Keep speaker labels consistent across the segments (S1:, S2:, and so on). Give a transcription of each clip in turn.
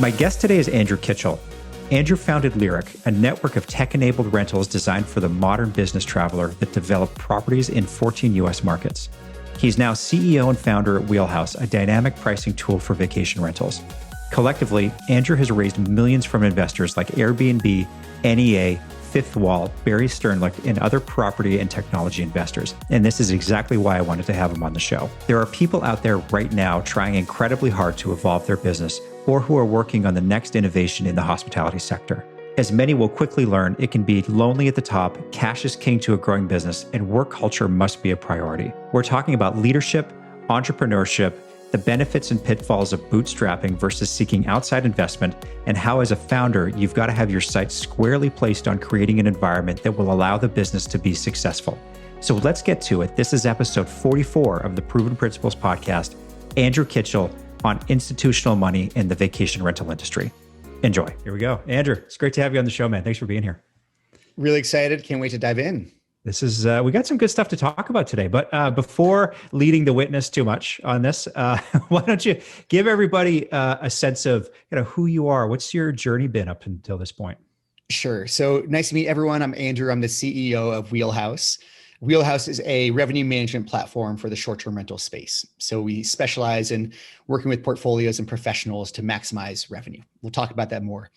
S1: My guest today is Andrew Kitchell. Andrew founded Lyric, a network of tech-enabled rentals designed for the modern business traveler that develop properties in 14 U.S. markets. He's now CEO and founder at Wheelhouse, a dynamic pricing tool for vacation rentals. Collectively, Andrew has raised millions from investors like Airbnb, NEA, FifthWall, Barry Sternlicht, and other property and technology investors. And this is exactly why I wanted to have him on the show. There are people out there right now trying incredibly hard to evolve their business or who are working on the next innovation in the hospitality sector. As many will quickly learn, it can be lonely at the top, cash is king to a growing business, and work culture must be a priority. We're talking about leadership, entrepreneurship, the benefits and pitfalls of bootstrapping versus seeking outside investment, and how as a founder, you've got to have your sights squarely placed on creating an environment that will allow the business to be successful. So let's get to it. This is episode 44 of the Proven Principles podcast, Andrew Kitchell on institutional money in the vacation rental industry. Enjoy. Here we go. Andrew, it's great to have you on the show, man. Thanks for being here.
S2: Really excited. Can't wait to dive in.
S1: This is, we got some good stuff to talk about today, but before leading the witness too much on this, why don't you give everybody a sense of who you are? What's your journey been up until this point?
S2: Sure. So nice to meet everyone. I'm Andrew. I'm the CEO of Wheelhouse. Wheelhouse is a revenue management platform for the short-term rental space. So we specialize in working with portfolios and professionals to maximize revenue. We'll talk about that more.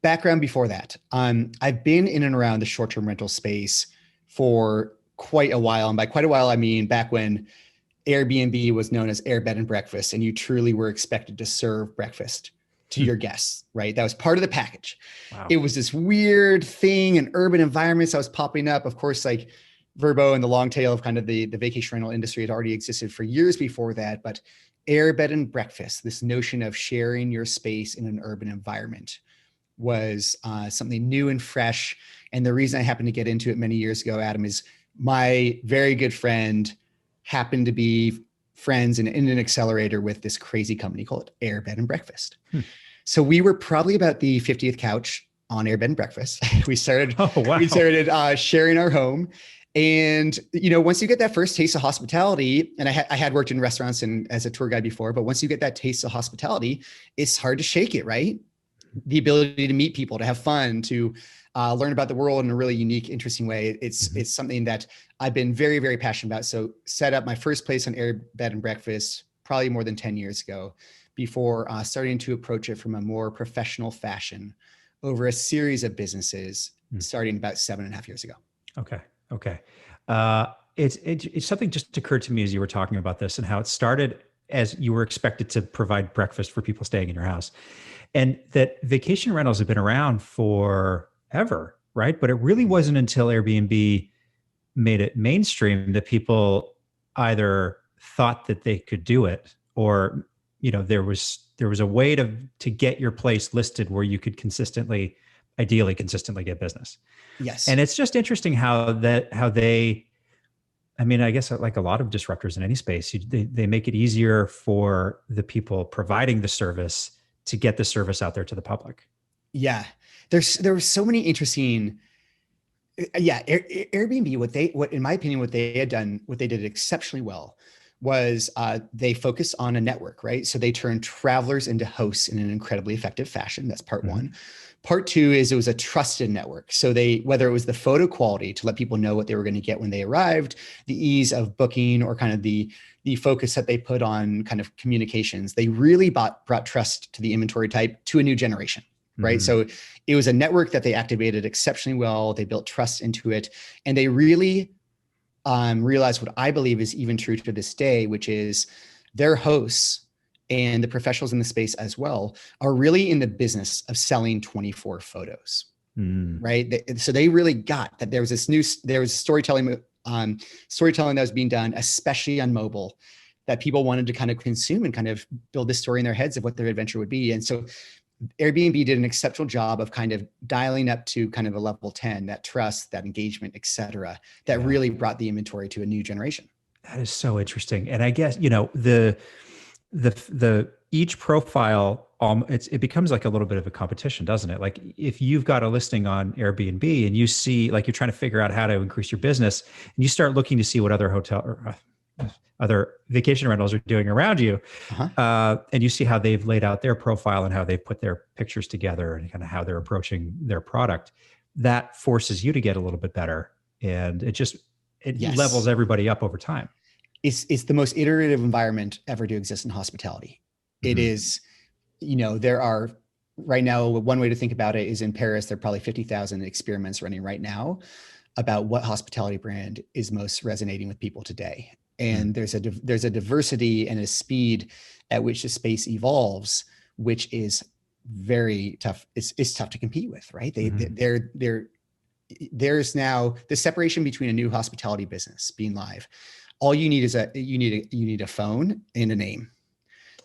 S2: Background before that, I've been in and around the short-term rental space for quite a while. And by quite a while, I mean back when Airbnb was known as Air Bed and Breakfast, and you truly were expected to serve breakfast to your guests, right? That was part of the package. Wow. It was this weird thing in urban environments that was popping up. Of course, like Vrbo and the long tail of kind of the vacation rental industry had already existed for years before that. But Air Bed and Breakfast, this notion of sharing your space in an urban environment, was something new and fresh. And the reason I happened to get into it many years ago, Adam, is my very good friend happened to be friends in an accelerator with this crazy company called Air Bed and Breakfast. So we were probably about the 50th couch on Air Bed and Breakfast. We started sharing our home. And, once you get that first taste of hospitality, and I had worked in restaurants and as a tour guide before, but once you get that taste of hospitality, it's hard to shake it, right? The ability to meet people, to have fun, to learn about the world in a really unique, interesting way. It's something that I've been very, very passionate about. So set up my first place on Air Bed and Breakfast probably more than 10 years ago before starting to approach it from a more professional fashion over a series of businesses starting about 7.5 years ago.
S1: Okay. It's something just occurred to me as you were talking about this and how it started as you were expected to provide breakfast for people staying in your house. And that vacation rentals have been around forever, right? But it really wasn't until Airbnb made it mainstream that people either thought that they could do it or, there was a way to get your place listed where you could ideally consistently get business.
S2: Yes.
S1: And it's just interesting how they, I guess like a lot of disruptors in any space, they make it easier for the people providing the service to get the service out there to the public.
S2: Yeah. There were so many interesting, Airbnb, what in my opinion, what they did exceptionally well was they focused on a network, right? So they turned travelers into hosts in an incredibly effective fashion. That's part one. Part two is it was a trusted network. So whether it was the photo quality to let people know what they were going to get when they arrived, the ease of booking, or kind of the focus that they put on kind of communications, they really brought trust to the inventory type to a new generation, right? So it was a network that they activated exceptionally well. They built trust into it, and they really realized what I believe is even true to this day, which is their hosts and the professionals in the space as well are really in the business of selling 24 photos, right? So they really got that there was storytelling that was being done, especially on mobile, that people wanted to kind of consume and kind of build this story in their heads of what their adventure would be. And so Airbnb did an exceptional job of kind of dialing up to kind of a level 10, that trust, that engagement, et cetera, that really brought the inventory to a new generation.
S1: That is so interesting. And I guess, the each profile, it becomes like a little bit of a competition, doesn't it? Like if you've got a listing on Airbnb and you see, like you're trying to figure out how to increase your business and you start looking to see what other other vacation rentals are doing around you. And you see how they've laid out their profile and how they've put their pictures together and kind of how they're approaching their product. That forces you to get a little bit better. And it levels everybody up over time.
S2: It's the most iterative environment ever to exist in hospitality. It is, there are right now, one way to think about it is in Paris, there are probably 50,000 experiments running right now about what hospitality brand is most resonating with people today. And there's a diversity and a speed at which the space evolves, which is very tough. It's tough to compete with, right? There's now the separation between a new hospitality business being live. All you need is you need a phone and a name.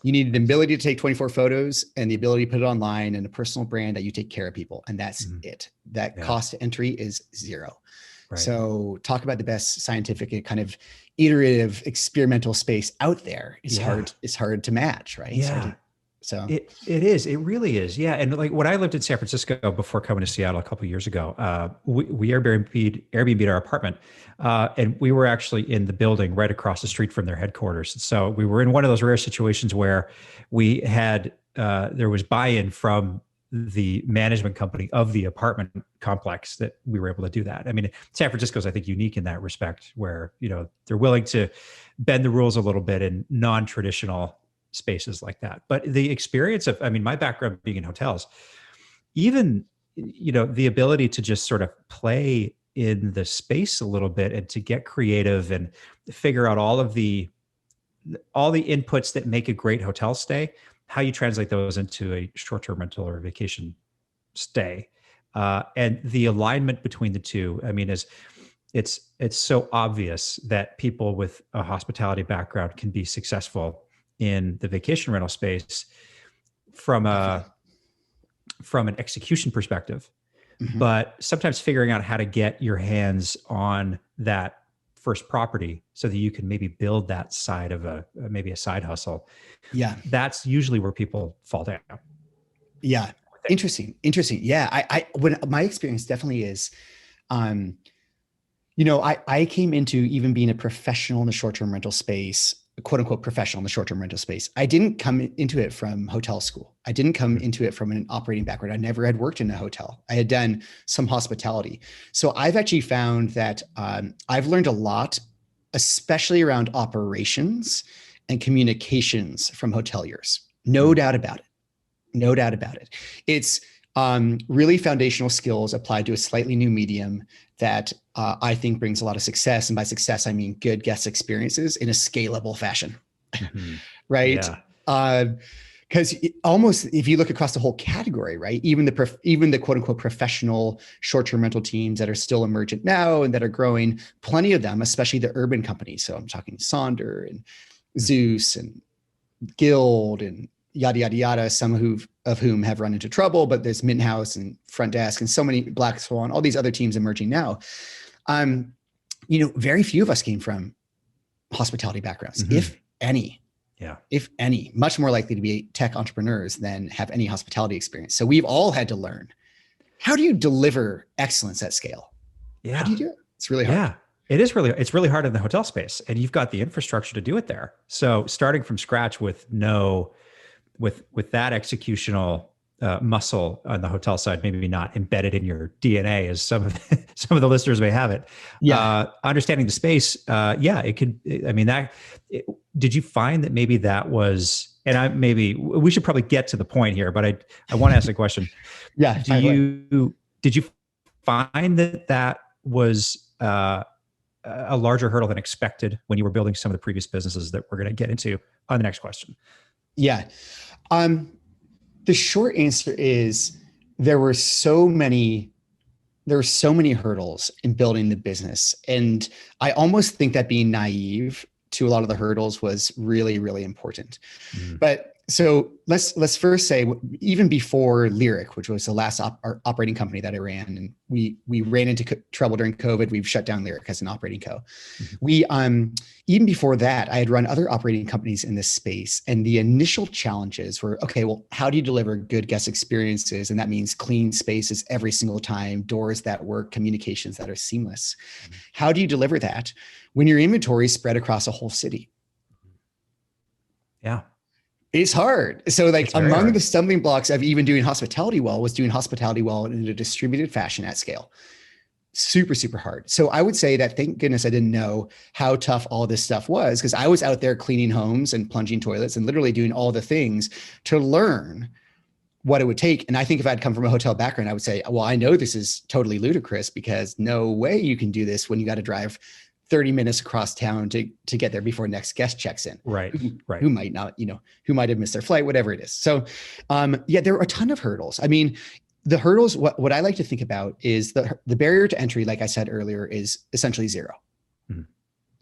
S2: You need the ability to take 24 photos and the ability to put it online and a personal brand that you take care of people. And that's it. That cost to entry is zero. Right. So talk about the best scientific kind of iterative experimental space out there is hard. It's hard to match, right?
S1: Yeah.
S2: So
S1: it is. It really is. Yeah. And like when I lived in San Francisco before coming to Seattle a couple of years ago, we Airbnb'd our apartment, and we were actually in the building right across the street from their headquarters. So we were in one of those rare situations where we had there was buy-in from the management company of the apartment complex that we were able to do that. I mean, San Francisco is, I think, unique in that respect, where they're willing to bend the rules a little bit in non-traditional spaces like that. But the experience of, my background being in hotels, even, the ability to just sort of play in the space a little bit and to get creative and figure out all the inputs that make a great hotel stay, how you translate those into a short-term rental or a vacation stay. And the alignment between the two, it's so obvious that people with a hospitality background can be successful in the vacation rental space from an execution perspective, but sometimes figuring out how to get your hands on that first property so that you can maybe build that side of maybe a side hustle.
S2: Yeah.
S1: That's usually where people fall down.
S2: Yeah. Interesting. Yeah. When my experience definitely is, I came into even being a professional in the short-term rental space, quote unquote professional in the short-term rental space. I didn't come into it from hotel school. I didn't come into it from an operating background. I never had worked in a hotel. I had done some hospitality. So I've actually found that I've learned a lot, especially around operations and communications from hoteliers. No doubt about it. It's really foundational skills applied to a slightly new medium that I think brings a lot of success. And by success, I mean good guest experiences in a scalable fashion, right? Because almost, if you look across the whole category, right, even the quote unquote professional short-term rental teams that are still emergent now and that are growing, plenty of them, especially the urban companies. So I'm talking Sonder and Zeus and Guild and yada, yada, yada, some of whom have run into trouble, but there's Mint House and Front Desk and so many, Black Swan, all these other teams emerging now. Very few of us came from hospitality backgrounds, if any. Yeah. If any, much more likely to be tech entrepreneurs than have any hospitality experience. So we've all had to learn. How do you deliver excellence at scale? Yeah. How do you do it? It's really hard.
S1: Yeah. It's really hard in the hotel space, and you've got the infrastructure to do it there. So starting from scratch with that executional muscle on the hotel side, maybe not embedded in your DNA as some of the listeners may have it. Yeah. Understanding the space. It could, did you find that maybe that was, and we should probably get to the point here, but I want to ask a question.
S2: Yeah.
S1: Did you find that was, a larger hurdle than expected when you were building some of the previous businesses that we're going to get into on the next question?
S2: Yeah. The short answer is there were so many hurdles in building the business. And I almost think that being naive to a lot of the hurdles was really, really important. But So let's first say, even before Lyric, which was the last operating company that I ran, and we ran into trouble during COVID. We've shut down Lyric as an operating co.
S1: Mhm.
S2: We even before that, I had run other operating companies in this space, and the initial challenges were, okay, well, how do you deliver good guest experiences? And that means clean spaces every single time, doors that work, communications that are seamless. How do you deliver that when your inventory is spread across a whole city?
S1: Yeah.
S2: It's hard. So like among
S1: hard.
S2: the stumbling blocks of even doing hospitality well was doing hospitality well in a distributed fashion at scale. Super, super hard. So I would say that thank goodness I didn't know how tough all this stuff was, because I was out there cleaning homes and plunging toilets and literally doing all the things to learn what it would take. And I think if I'd come from a hotel background, I would say, well, I know this is totally ludicrous, because no way you can do this when you got to drive 30 minutes across town to get there before next guest checks in.
S1: Right.
S2: Who might not, who might have missed their flight, whatever it is. So there are a ton of hurdles. I mean, the hurdles, what I like to think about is the barrier to entry, like I said earlier, is essentially zero. Mm-hmm.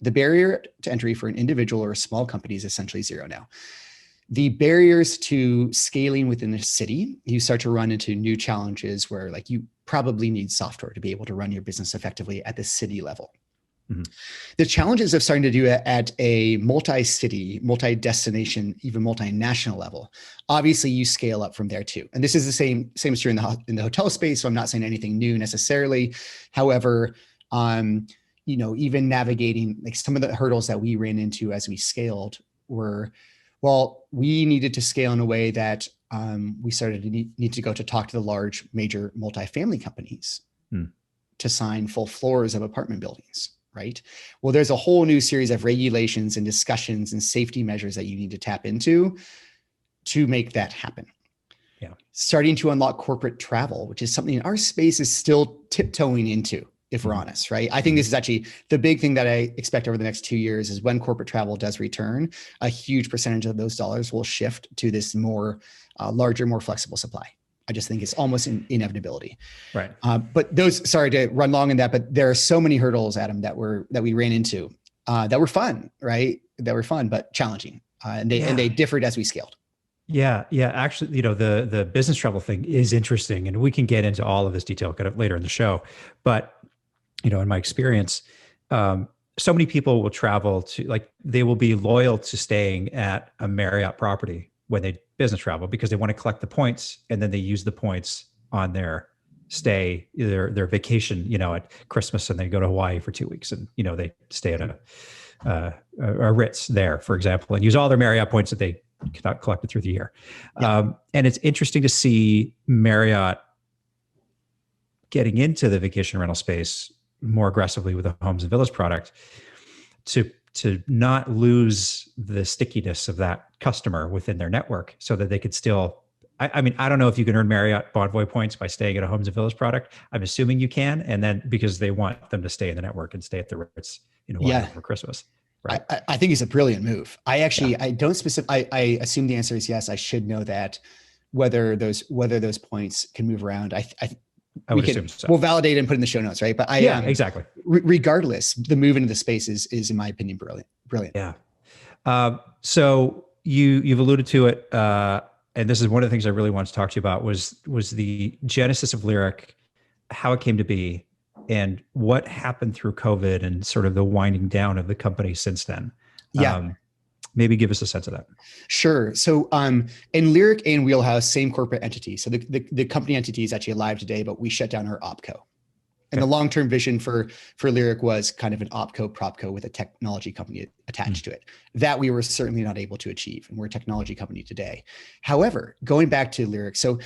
S2: The barrier to entry for an individual or a small company is essentially zero now. The barriers to scaling within a city, you start to run into new challenges where like you probably need software to be able to run your business effectively at the city level. Mm-hmm. The challenges of starting to do it at a multi-city, multi-destination, even multinational level, obviously you scale up from there too. And this is the same is true in the hotel space. So I'm not saying anything new necessarily. However, even navigating like some of the hurdles that we ran into as we scaled were, well, we needed to scale in a way that we started to need to go to talk to the large major multifamily companies to sign full floors of apartment buildings. Right. Well, there's a whole new series of regulations and discussions and safety measures that you need to tap into to make that happen.
S1: Yeah. Starting
S2: to unlock corporate travel, which is something our space is still tiptoeing into, if we're honest, right? I think this is actually the big thing that I expect over the next 2 years is when corporate travel does return, a huge percentage of those dollars will shift to this more larger, more flexible supply. I just think it's almost an inevitability.
S1: Right.
S2: But sorry to run long in that, but there are so many hurdles, Adam, that we ran into that were fun, right? That were fun, but challenging. And they differed as we scaled.
S1: Yeah. Yeah. Actually, the business travel thing is interesting, and we can get into all of this detail kind of later in the show. But, in my experience, so many people will travel to, they will be loyal to staying at a Marriott property when they business travel because they want to collect the points, and then they use the points on their stay, their vacation, at Christmas, and they go to Hawaii for 2 weeks, and they stay at a Ritz there, for example, and use all their Marriott points that they collected through the year. Yeah. And it's interesting to see Marriott getting into the vacation rental space more aggressively with the Homes and Villas product to not lose the stickiness of that customer within their network, so that they could still, I mean, I don't know if you can earn Marriott Bonvoy points by staying at a Homes and Villas product. I'm assuming you can. And then because they want them to stay in the network and stay at the Ritz for Christmas. Right.
S2: I think it's a brilliant move. I don't I assume the answer is yes. I should know that whether those points can move around.
S1: I would assume so.
S2: We'll validate and put in the show notes, right? But
S1: exactly.
S2: Regardless, the move into the space is in my opinion, brilliant.
S1: Yeah. So you've alluded to it, and this is one of the things I really wanted to talk to you about was the genesis of Lyric, how it came to be, and what happened through COVID and sort of the winding down of the company since then.
S2: Yeah.
S1: Maybe give us a sense of that.
S2: Sure. So in Lyric and Wheelhouse, same corporate entity. So the company entity is actually alive today, but we shut down our OpCo. And the long-term vision for Lyric was kind of an OpCo, PropCo with a technology company attached to it. That we were certainly not able to achieve. And we're a technology company today. However, going back to Lyric, so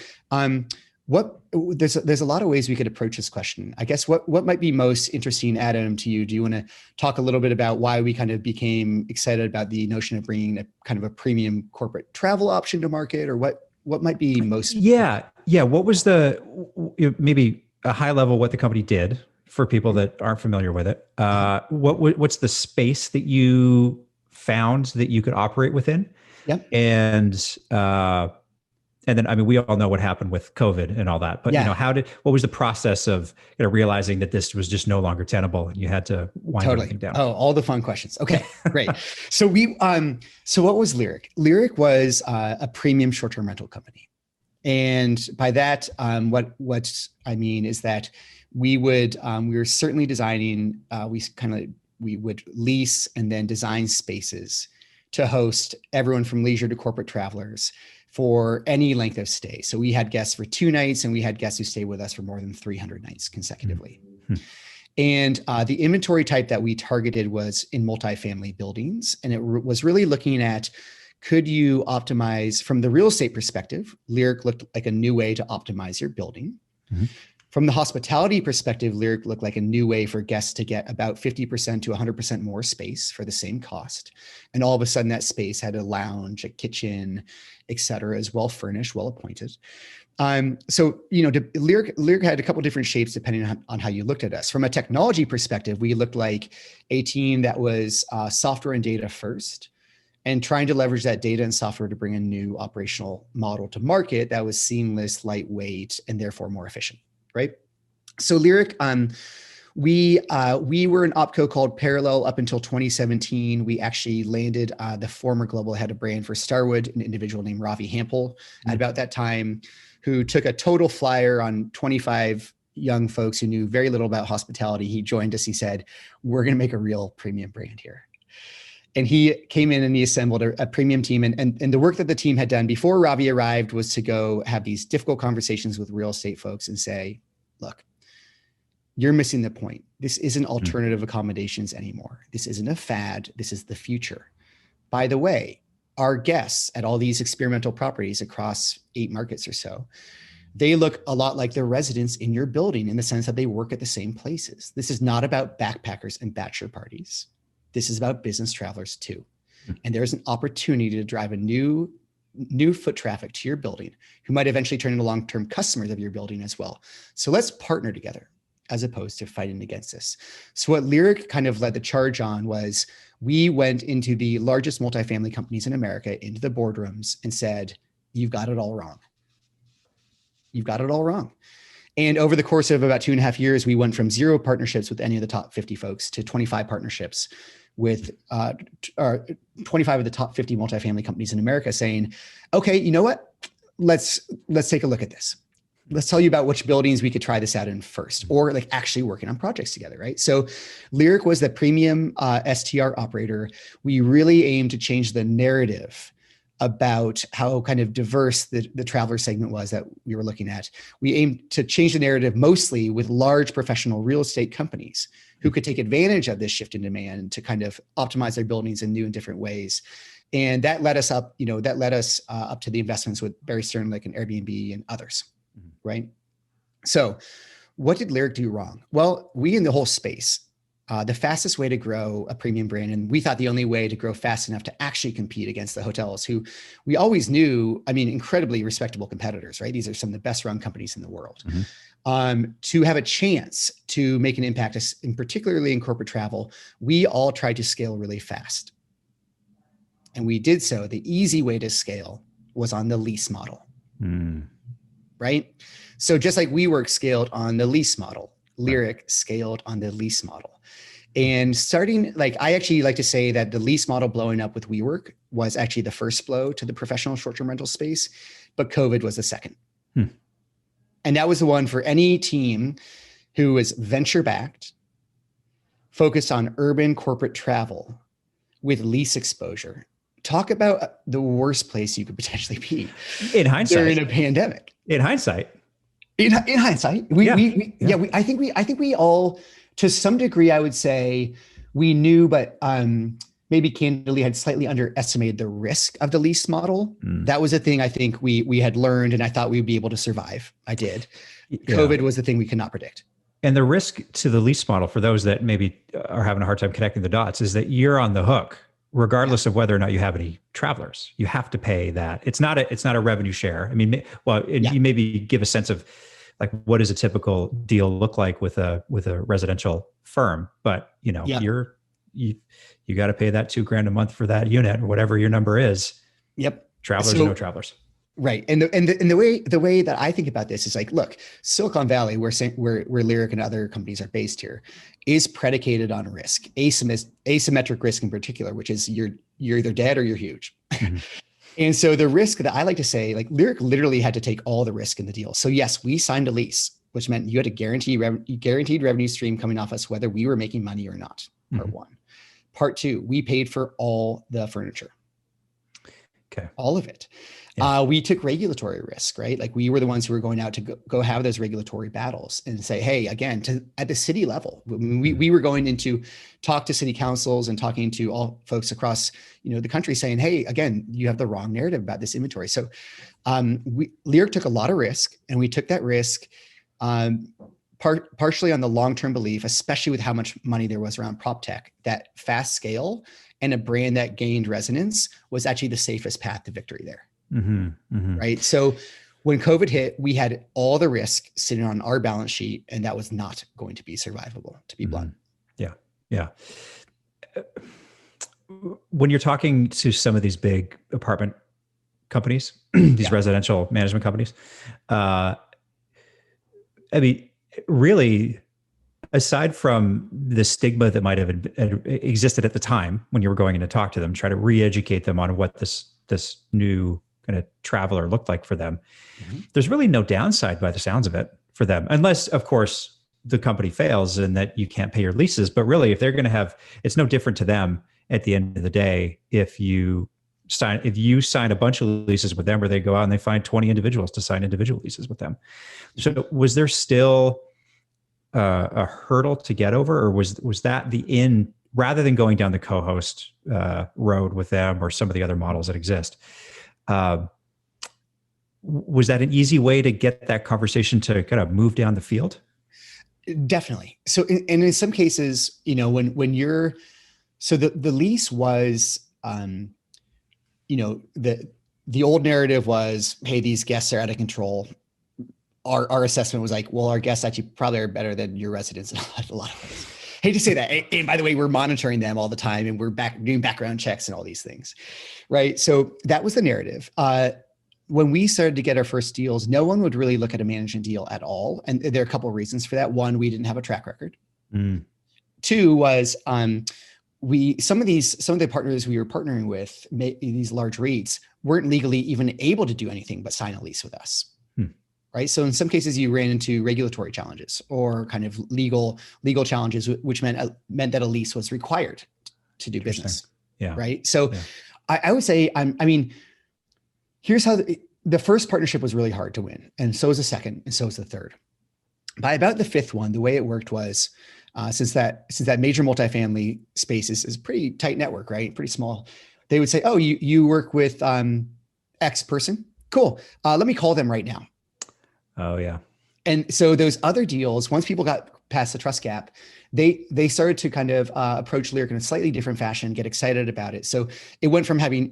S2: there's a lot of ways we could approach this question. I guess what might be most interesting, Adam, to you? Do you want to talk a little bit about why we kind of became excited about the notion of bringing a kind of a premium corporate travel option to market, or what might be most?
S1: Yeah. What was maybe a high level what the company did for people that aren't familiar with it? What's the space that you found that you could operate within?
S2: Yeah.
S1: And And then, I mean, we all know what happened with COVID and all that, but what was the process of realizing that this was just no longer tenable and you had to wind everything down?
S2: Oh, all the fun questions. Okay, great. So so what was Lyric? Lyric was a premium short-term rental company. And by that, what I mean is that we were certainly designing, we would lease and then design spaces to host everyone from leisure to corporate travelers for any length of stay. So we had guests for 2 nights and we had guests who stayed with us for more than 300 nights consecutively. Mm-hmm. And the inventory type that we targeted was in multifamily buildings. And it was really looking at, could you optimize from the real estate perspective? Lyric looked like a new way to optimize your building. Mm-hmm. From the hospitality perspective, Lyric looked like a new way for guests to get about 50% to 100% more space for the same cost. And all of a sudden that space had a lounge, a kitchen, et cetera, is well furnished, well appointed. Lyric had a couple different shapes depending on how you looked at us. From a technology perspective, we looked like a team that was software and data first, and trying to leverage that data and software to bring a new operational model to market that was seamless, lightweight, and therefore more efficient. Right. So Lyric, we were an opco called Parallel up until 2017. We actually landed the former global head of brand for Starwood, an individual named Ravi Hampel, at about that time, who took a total flyer on 25 young folks who knew very little about hospitality. He joined us. He said, "We're going to make a real premium brand here." And he came in and he assembled a premium team. And the work that the team had done before Ravi arrived was to go have these difficult conversations with real estate folks and say, look, you're missing the point. This isn't alternative accommodations anymore. This isn't a fad. This is the future. By the way, our guests at all these experimental properties across 8 markets or so, they look a lot like the residents in your building in the sense that they work at the same places. This is not about backpackers and bachelor parties. This is about business travelers too. And there's an opportunity to drive a new foot traffic to your building who might eventually turn into long-term customers of your building as well. So let's partner together as opposed to fighting against this. So what Lyric kind of led the charge on was we went into the largest multifamily companies in America, into the boardrooms and said, you've got it all wrong. You've got it all wrong. And over the course of about 2.5 years, we went from 0 partnerships with any of the top 50 folks to 25 partnerships with 25 of the top 50 multifamily companies in America saying, okay, you know what? Let's take a look at this. Let's tell you about which buildings we could try this out in first, or like actually working on projects together, right? So Lyric was the premium STR operator. We really aimed to change the narrative about how kind of diverse the traveler segment was that we were looking at. We aimed to change the narrative mostly with large professional real estate companies who could take advantage of this shift in demand to kind of optimize their buildings in new and different ways. And that led us up, up to the investments with Barry Sternlicht and Airbnb and others, right? So what did Lyric do wrong? Well, we in the whole space, the fastest way to grow a premium brand, and we thought the only way to grow fast enough to actually compete against the hotels who we always knew, incredibly respectable competitors, right? These are some of the best run companies in the world. To have a chance to make an impact, and particularly in corporate travel, we all tried to scale really fast. And we did so. The easy way to scale was on the lease model, right? So just like WeWork scaled on the lease model, Lyric scaled on the lease model. And I actually like to say that the lease model blowing up with WeWork was actually the first blow to the professional short-term rental space, but COVID was the second. And that was the one for any team who was venture-backed, focused on urban corporate travel with lease exposure. Talk about the worst place you could potentially be
S1: in hindsight
S2: during a pandemic.
S1: In hindsight,
S2: I think we all, to some degree, I would say we knew, but maybe candidly had slightly underestimated the risk of the lease model. That was a thing I think we had learned, and I thought we'd be able to survive. I did. COVID was the thing we could not predict.
S1: And the risk to the lease model, for those that maybe are having a hard time connecting the dots, is that you're on the hook, regardless of whether or not you have any travelers. You have to pay that. It's not a revenue share. You maybe give a sense of like, what does a typical deal look like with a residential firm? But you got to pay that $2,000 a month for that unit or whatever your number is.
S2: Yep.
S1: Travelers or no travelers.
S2: Right. And the way that I think about this is like, look, Silicon Valley, where Lyric and other companies are based here, is predicated on risk, asymmetric risk in particular, which is you're either dead or you're huge.
S1: Mm-hmm.
S2: And so the risk that I like to say, like Lyric literally had to take all the risk in the deal. So yes, we signed a lease, which meant you had a guaranteed revenue stream coming off us, whether we were making money or not. Part
S1: Mm-hmm.
S2: one. Part two, we paid for all the furniture.
S1: Okay.
S2: All of it.
S1: Yeah.
S2: We took regulatory risk, right? Like we were the ones who were going out to go have those regulatory battles and say, hey, again, at the city level, we were going into talk to city councils and talking to all folks across, the country saying, hey, again, you have the wrong narrative about this inventory. So Lyric took a lot of risk, and we took that risk partially on the long-term belief, especially with how much money there was around prop tech, that fast scale and a brand that gained resonance was actually the safest path to victory there.
S1: Mm-hmm. Mm-hmm.
S2: Right. So when COVID hit, we had all the risk sitting on our balance sheet, and that was not going to be survivable, to be blunt.
S1: Yeah. Yeah. When you're talking to some of these big apartment companies, these residential management companies, I mean, really, aside from the stigma that might have existed at the time when you were going in to talk to them, try to re-educate them on what this new kind of traveler looked like for them, there's really no downside by the sounds of it for them, unless, of course, the company fails and that you can't pay your leases. But really, if they're going to have, it's no different to them at the end of the day if you sign a bunch of leases with them, or they go out and they find 20 individuals to sign individual leases with them. So was there still a hurdle to get over, or was that the in, rather than going down the co-host road with them or some of the other models that exist? Was that an easy way to get that conversation to kind of move down the field?
S2: Definitely. So, and in some cases, when you're, so the lease was, the old narrative was, hey, these guests are out of control. Our assessment was like, well, our guests actually probably are better than your residents in a lot of ways. Hate to say that. And by the way, we're monitoring them all the time, and we're doing background checks and all these things, right? So that was the narrative. When we started to get our first deals, no one would really look at a management deal at all. And there are a couple of reasons for that. One, we didn't have a track record. Two was some of the partners we were partnering with, these large REITs, weren't legally even able to do anything but sign a lease with us. Right. So in some cases you ran into regulatory challenges or kind of legal challenges, which meant that a lease was required to do business.
S1: Yeah.
S2: Right. So I would say, here's how the first partnership was really hard to win. And so was the second, and so was the third. By about the fifth one, the way it worked was, since that major multifamily space is a pretty tight network, right? Pretty small. They would say, oh, you work with X person. Cool. Let me call them right now.
S1: Oh yeah.
S2: And so those other deals, once people got past the trust gap, they started to kind of approach Lyric in a slightly different fashion, get excited about it. So it went from having,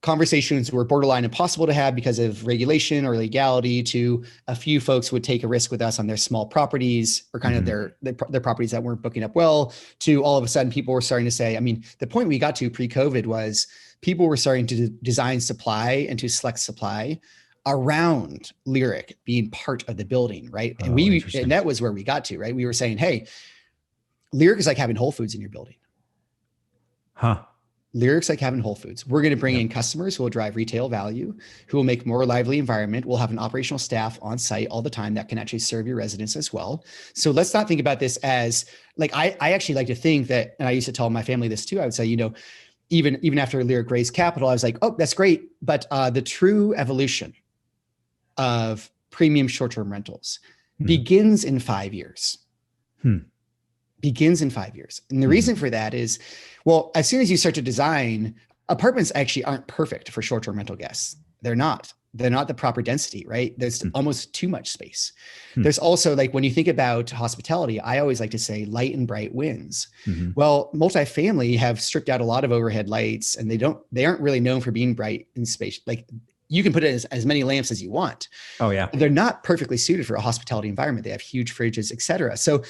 S2: conversations were borderline impossible to have because of regulation or legality, to a few folks would take a risk with us on their small properties or kind of their properties that weren't booking up well, to all of a sudden people were starting to say, the point we got to pre-COVID was people were starting to design supply and to select supply around Lyric being part of the building, right? And and that was where we got to, right? We were saying, hey, Lyric is like having Whole Foods in your building. Lyric's like having Whole Foods. We're going to bring in customers who will drive retail value, who will make more lively environment. We'll have an operational staff on site all the time that can actually serve your residents as well. So let's not think about this as like, I actually like to think that, and I used to tell my family this too, I would say, even after Lyric raised capital, I was like, oh, that's great. But the true evolution of premium short-term rentals begins in 5 years. Begins in 5 years. And the reason for that is, well, as soon as you start to design, apartments actually aren't perfect for short-term rental guests. They're not the proper density, right? There's almost too much space. There's also, like, when you think about hospitality, I always like to say light and bright wins. Well, multifamily have stripped out a lot of overhead lights, and they aren't really known for being bright in space. Like, you can put in as many lamps as you want.
S1: Oh yeah.
S2: They're not perfectly suited for a hospitality environment. They have huge fridges, et cetera. So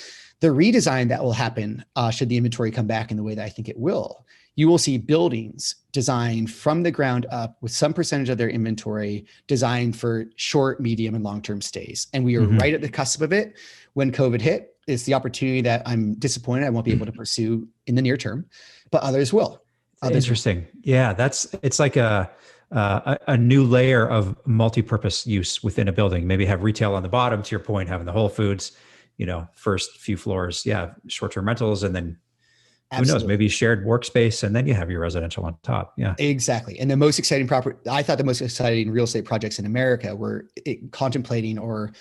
S2: The redesign that will happen should the inventory come back in the way that I think it will, you will see buildings designed from the ground up with some percentage of their inventory designed for short, medium, and long-term stays. And we are right at the cusp of it. When COVID hit, it's the opportunity that I'm disappointed I won't be able to pursue in the near term, but others will.
S1: Interesting. Yeah, it's like a new layer of multi-purpose use within a building. Maybe have retail on the bottom, to your point, having the Whole Foods, first few floors, short-term rentals, and then who knows, maybe shared workspace, and then you have your residential on top. Yeah,
S2: exactly. And the most exciting I thought the most exciting real estate projects in America were contemplating or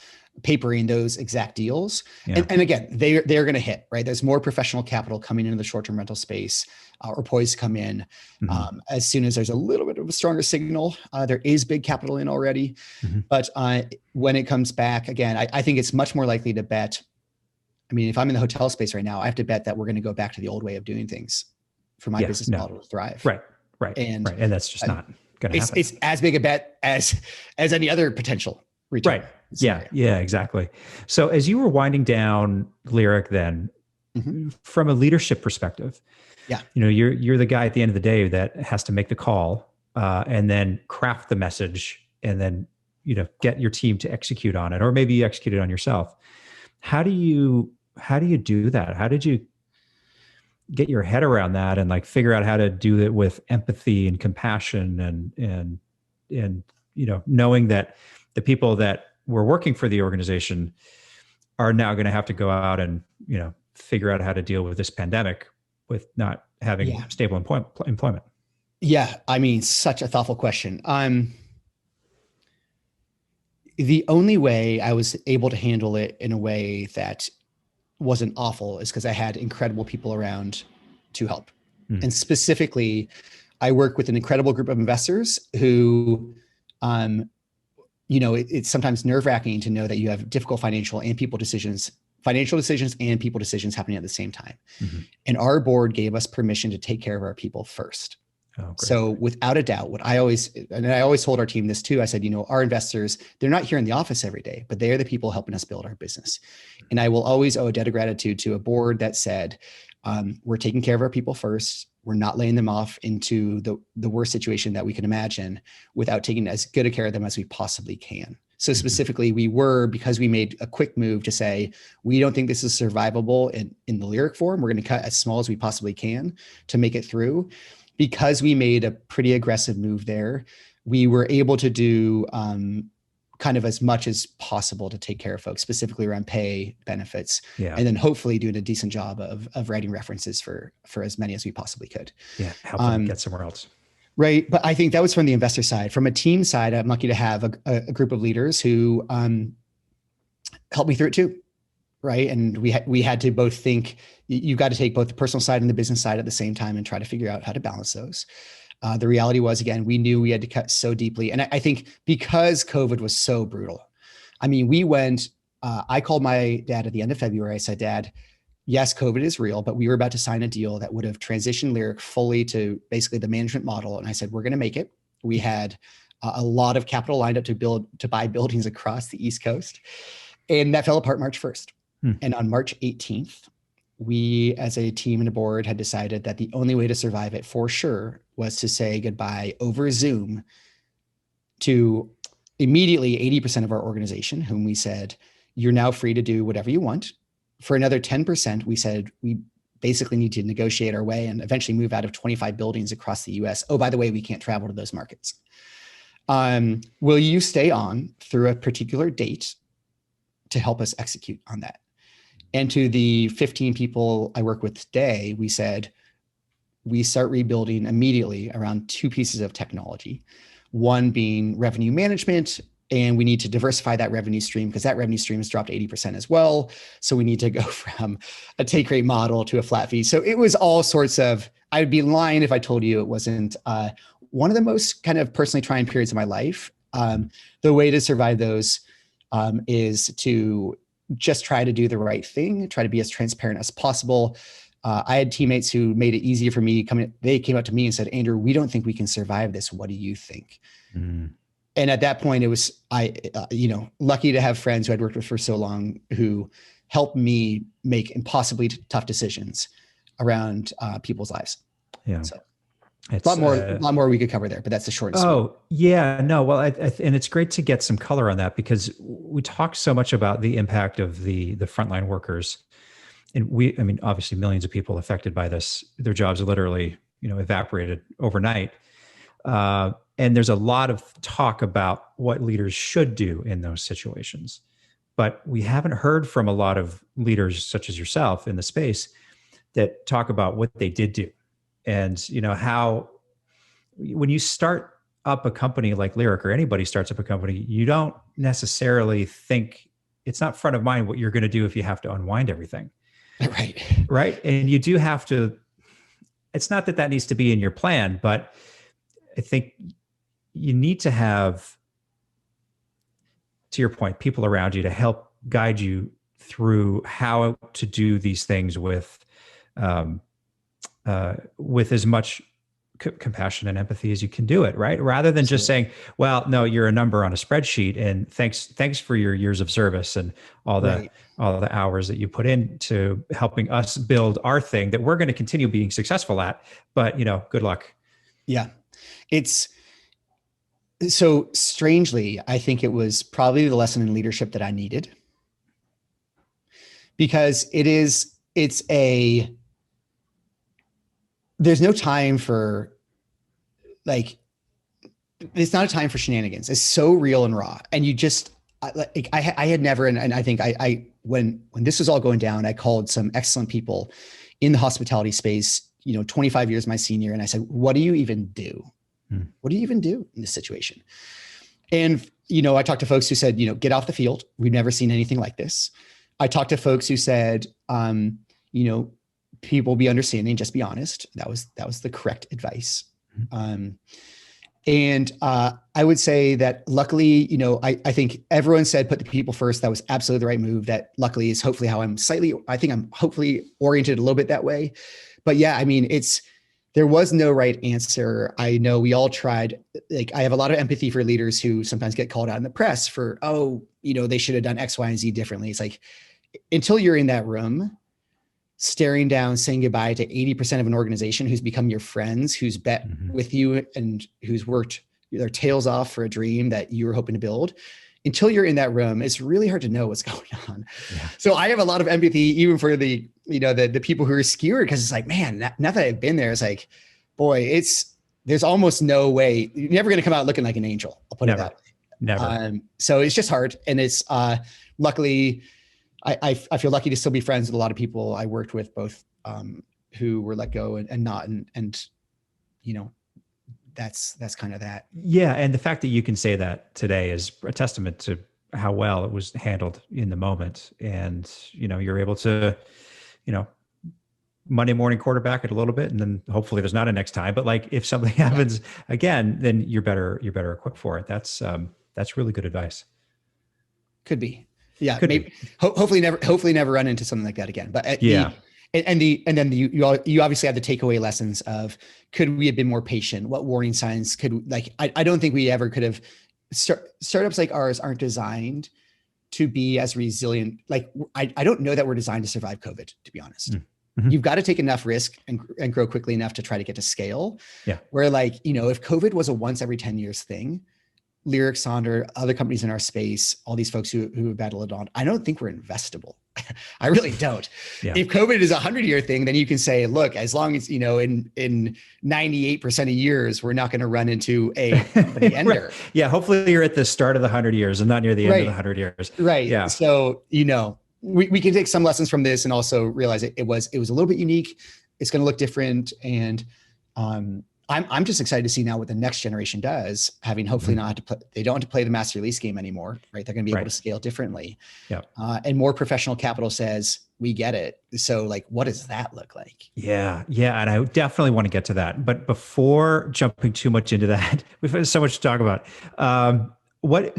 S2: papering those exact deals. Yeah. And again, they're going to hit, right? There's more professional capital coming into the short-term rental space or poised to come in as soon as there's a little bit of a stronger signal. There is big capital in already, but when it comes back again, I think it's much more likely to bet. I mean, if I'm in the hotel space right now, I have to bet that we're going to go back to the old way of doing things for my business model to thrive.
S1: Right. And that's just not going to happen.
S2: It's as big a bet as any other potential return.
S1: Right. Yeah, exactly. So as you were winding down Lyric then, from a leadership perspective, you're the guy at the end of the day that has to make the call and then craft the message and then, get your team to execute on it, or maybe you execute it on yourself. How do you do that? How did you get your head around that and figure out how to do it with empathy and compassion and knowing that the people that were working for the organization are now going to have to go out and, figure out how to deal with this pandemic with not having stable employment?
S2: Yeah. I mean, such a thoughtful question. The only way I was able to handle it in a way that wasn't awful is because I had incredible people around to help. And specifically, I work with an incredible group of investors who, it's sometimes nerve-wracking to know that you have difficult financial and people decisions and people decisions happening at the same time. And our board gave us permission to take care of our people first. Oh, so without a doubt, I always told our team this too. I said, our investors, they're not here in the office every day, but they are the people helping us build our business. And I will always owe a debt of gratitude to a board that said, we're taking care of our people first. We're not laying them off into the worst situation that we can imagine without taking as good a care of them as we possibly can. So specifically, because we made a quick move to say, we don't think this is survivable in the Lyric form. We're going to cut as small as we possibly can to make it through. Because we made a pretty aggressive move there, we were able to do kind of as much as possible to take care of folks, specifically around pay, benefits, and then hopefully doing a decent job of writing references for as many as we possibly could.
S1: Yeah, help them get somewhere else.
S2: Right. But I think that was from the investor side. From a team side, I'm lucky to have a group of leaders who helped me through it too. Right. And we had to both think you got to take both the personal side and the business side at the same time and try to figure out how to balance those. The reality was, again, we knew we had to cut so deeply. And I think because COVID was so brutal, I mean, I called my dad at the end of February. I said, Dad, yes, COVID is real, but we were about to sign a deal that would have transitioned Lyric fully to basically the management model. And I said, we're going to make it. We had a lot of capital lined up to buy buildings across the East Coast. And that fell apart March 1st. And on March 18th, we as a team and a board had decided that the only way to survive it for sure was to say goodbye over Zoom to immediately 80% of our organization, whom we said, you're now free to do whatever you want. For another 10%, we said, we basically need to negotiate our way and eventually move out of 25 buildings across the US. Oh, by the way, we can't travel to those markets. Will you stay on through a particular date to help us execute on that? And to the 15 people I work with today, we said, we start rebuilding immediately around two pieces of technology, one being revenue management. And we need to diversify that revenue stream because that revenue stream has dropped 80% as well. So we need to go from a take rate model to a flat fee. So it was all sorts of, I'd be lying if I told you it wasn't one of the most kind of personally trying periods of my life. The way to survive those is to just try to do the right thing, try to be as transparent as possible. I had teammates who made it easier for me. They came up to me and said, Andrew, we don't think we can survive this. What do you think? And at that point, it was, lucky to have friends who I'd worked with for so long who help me make impossibly tough decisions around people's lives.
S1: Yeah.
S2: So
S1: It's
S2: a lot more we could cover there, but that's the short and sweet.
S1: Oh, yeah, no. Well, and it's great to get some color on that, because we talk so much about the impact of the frontline workers, and I mean, obviously, millions of people affected by this. Their jobs are literally, evaporated overnight. And there's a lot of talk about what leaders should do in those situations, but we haven't heard from a lot of leaders, such as yourself, in the space that talk about what they did do, and how. When you start up a company like Lyric, or anybody starts up a company, you don't necessarily think, it's not front of mind what you're going to do if you have to unwind everything.
S2: Right.
S1: Right. And you do have to, it's not that needs to be in your plan, but I think you need to have, to your point, people around you to help guide you through how to do these things with as much compassion and empathy as you can do it, right? Rather than just saying, well, no, you're a number on a spreadsheet, and thanks for your years of service and all the hours that you put into helping us build our thing that we're going to continue being successful at. But good luck.
S2: Yeah. It's so, strangely, I think it was probably the lesson in leadership that I needed, because there's no time for it's not a time for shenanigans. It's so real and raw. And you just, I had never, and I think when this was all going down, I called some excellent people in the hospitality space, 25 years my senior. And I said, what do you even do? What do you even do in this situation? And, I talked to folks who said, get off the field. We've never seen anything like this. I talked to folks who said, people be understanding, just be honest. That was the correct advice. And I would say that luckily, I think everyone said put the people first. That was absolutely the right move. That luckily is hopefully how I'm hopefully oriented a little bit that way. But yeah, I mean, there was no right answer. I know we all tried. I have a lot of empathy for leaders who sometimes get called out in the press for, they should have done X, Y, and Z differently. It's like, until you're in that room, staring down, saying goodbye to 80% of an organization who's become your friends, who's bet with you and who's worked their tails off for a dream that you were hoping to build. Until you're in that room, it's really hard to know what's going on. Yeah. So I have a lot of empathy even for the people who are skewered, because it's like, man, now that I've been there, it's like, boy, there's almost no way. You're never going to come out looking like an angel. I'll put it that way.
S1: Never.
S2: So it's just hard. And it's luckily, I feel lucky to still be friends with a lot of people I worked with, both who were let go and not. And that's kind of that.
S1: Yeah. And the fact that you can say that today is a testament to how well it was handled in the moment. And, you're able to, Monday morning quarterback it a little bit, and then hopefully there's not a next time, but if something happens again, then you're better equipped for it. That's really good advice.
S2: Could be. Yeah. Maybe, hopefully never run into something like that again. But
S1: yeah.
S2: And then you obviously have the takeaway lessons of, could we have been more patient? What warning signs I don't think we ever could have. Startups like ours aren't designed to be as resilient. I don't know that we're designed to survive COVID, to be honest. Mm-hmm. You've got to take enough risk and grow quickly enough to try to get to scale.
S1: Yeah.
S2: Where if COVID was a once every 10 years thing, Lyric, Sonder, other companies in our space, all these folks who have battled it on, I don't think we're investable. I really don't. Yeah. If COVID is a 100-year thing, then you can say, look, as long as, in 98% of years, we're not going to run into a company ender.
S1: Right. Yeah. Hopefully you're at the start of the 100 years and not near the end of the 100 years.
S2: Right.
S1: Yeah.
S2: So, we can take some lessons from this and also realize it was a little bit unique. It's going to look different. And, I'm just excited to see now what the next generation does, having hopefully not to play, they don't have to play the master release game anymore, right? They're going to be able to scale differently.
S1: Yeah.
S2: And more professional capital says, we get it. So what does that look like?
S1: Yeah. Yeah. And I definitely want to get to that. But before jumping too much into that, we've had so much to talk about.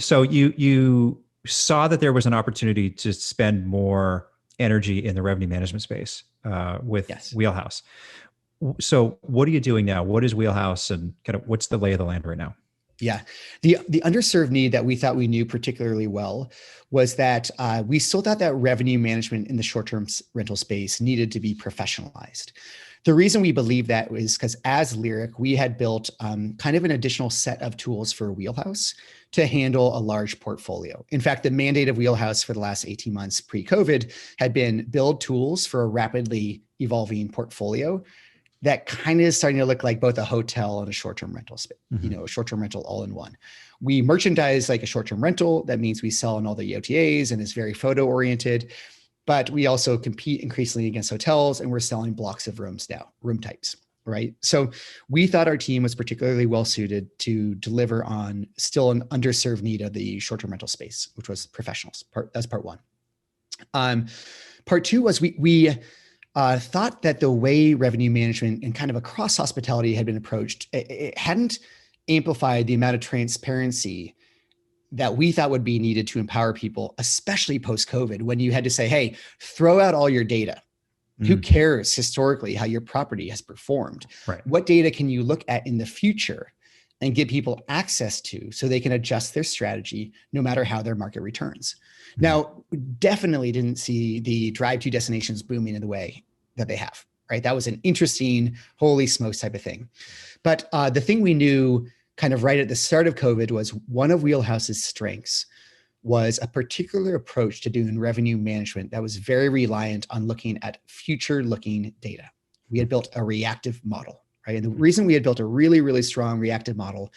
S1: So you saw that there was an opportunity to spend more energy in the revenue management space with Wheelhouse. So what are you doing now? What is Wheelhouse, and kind of what's the lay of the land right now?
S2: Yeah. The underserved need that we thought we knew particularly well was that we still thought that revenue management in the short-term rental space needed to be professionalized. The reason we believe that was because as Lyric, we had built kind of an additional set of tools for Wheelhouse to handle a large portfolio. In fact, the mandate of Wheelhouse for the last 18 months pre-COVID had been build tools for a rapidly evolving portfolio that kind of is starting to look like both a hotel and a short-term rental space, a short-term rental all in one. We merchandise like a short-term rental. That means we sell on all the OTAs and it's very photo oriented, but we also compete increasingly against hotels and we're selling blocks of rooms now, room types, right? So we thought our team was particularly well suited to deliver on still an underserved need of the short-term rental space, which was professionals. That's part one. Part two was we thought that the way revenue management and kind of across hospitality had been approached, it hadn't amplified the amount of transparency that we thought would be needed to empower people, especially post-COVID, when you had to say, hey, throw out all your data. Who cares historically how your property has performed?
S1: Right.
S2: What data can you look at in the future and give people access to so they can adjust their strategy no matter how their market returns? Now, definitely didn't see the drive to destinations booming in the way that they have, right? That was an interesting, holy smokes type of thing. But the thing we knew kind of right at the start of COVID was one of Wheelhouse's strengths was a particular approach to doing revenue management that was very reliant on looking at future looking data. We had built a reactive model, right? And the reason we had built a really, really strong reactive model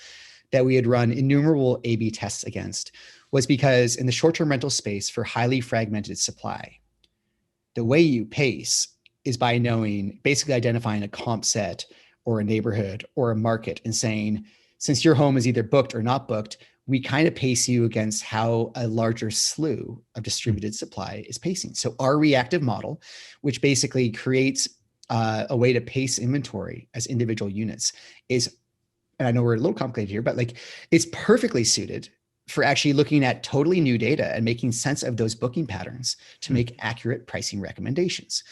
S2: that we had run innumerable A/B tests against was because in the short-term rental space for highly fragmented supply, the way you pace is by knowing, basically identifying a comp set or a neighborhood or a market and saying, since your home is either booked or not booked, we kind of pace you against how a larger slew of distributed supply is pacing. So our reactive model, which basically creates a way to pace inventory as individual units is, and I know we're a little complicated here, but like it's perfectly suited for actually looking at totally new data and making sense of those booking patterns to make accurate pricing recommendations.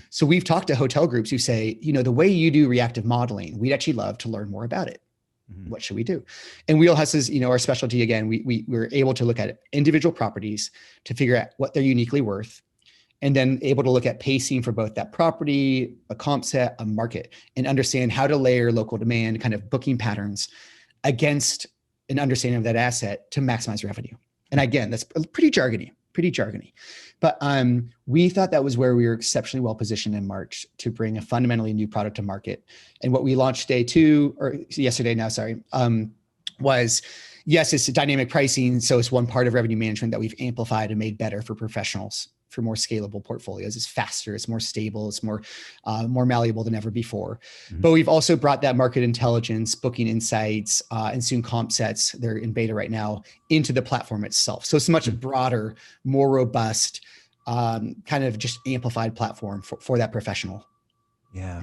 S2: So we've talked to hotel groups who say, the way you do reactive modeling, we'd actually love to learn more about it. What should we do? And Wheelhouse is, our specialty. Again, we're able to look at individual properties to figure out what they're uniquely worth, and then able to look at pacing for both that property, a comp set, a market, and understand how to layer local demand kind of booking patterns against an understanding of that asset to maximize revenue. And again, that's pretty jargony. But we thought that was where we were exceptionally well positioned in March to bring a fundamentally new product to market. And what we launched yesterday now, was, yes, it's dynamic pricing. So it's one part of revenue management that we've amplified and made better for professionals, for more scalable portfolios. It's faster, it's more stable, it's more malleable than ever before. But we've also brought that market intelligence, booking insights, and soon comp sets, they're in beta right now, into the platform itself. So it's a much broader, more robust, kind of just amplified platform for that professional.
S1: Yeah.